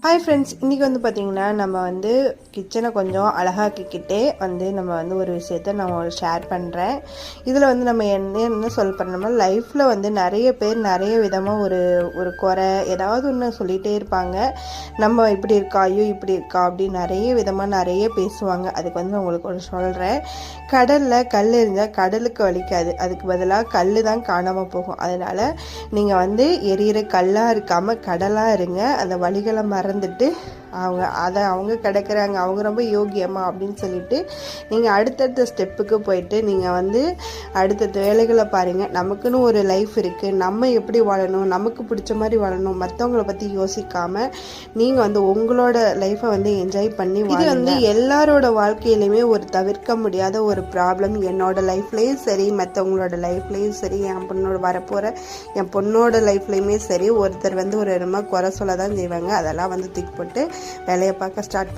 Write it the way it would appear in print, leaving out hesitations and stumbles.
Hi friends, இன்றைக்கி வந்து பார்த்திங்கன்னா நம்ம வந்து கிச்சனை கொஞ்சம் அழகாக்கிக்கிட்டே நம்ம ஒரு விஷயத்த நான் ஷேர் பண்ணுறேன். இதில் வந்து நம்ம என்ன சொல்ல போகிறோம்னா, லைஃப்பில் வந்து நிறைய பேர் நிறைய விதமாக ஒரு குறை ஏதாவது ஒன்று சொல்லிகிட்டே இருப்பாங்க. நம்ம இப்படி இருக்கா, ஐயோ இப்படி இருக்கா அப்படின்னு நிறைய விதமாக நிறைய பேசுவாங்க. அதுக்கு வந்து நான் உங்களுக்கு ஒன்று சொல்கிறேன். கடலில் கல் எறிஞ்சால் கடலுக்கு வலிக்காது, அதுக்கு பதிலாக கல் தான் காணாமல் போகும். அதனால் நீங்கள் வந்து எரியிற கல்லாக இருக்காமல் கடலாக இருங்க. அந்த வலிகளை மறந்துட்டு அவங்க கிடக்கிறாங்க, அவங்க ரொம்ப யோகியமா அப்படின்னு சொல்லிட்டு நீங்கள் அடுத்தடுத்த ஸ்டெப்புக்கு போயிட்டு நீங்கள் வந்து அடுத்தடுத்த வேலைகளை பாருங்கள். நமக்குன்னு ஒரு லைஃப் இருக்குது, நம்ம எப்படி வாழணும், நமக்கு பிடிச்ச மாதிரி வாழணும், மற்றவங்கள பற்றி யோசிக்காமல் நீங்கள் வந்து உங்களோட லைஃப்பை வந்து என்ஜாய் பண்ணி இது வந்து எல்லாரோட வாழ்க்கையிலையுமே ஒரு தவிர்க்க முடியாத ஒரு ப்ராப்ளம். என்னோட லைஃப்லேயும் சரி, மற்றவங்களோட லைஃப்லேயும் சரி, என் பொண்ணோட லைஃப்லேயுமே சரி, ஒருத்தர் வந்து ஒரு குறை சொல்ல தான் செய்வாங்க. அதெல்லாம் வந்து தூக்கி போட்டு வேலையை பார்க்க ஸ்டார்ட் பண்ணி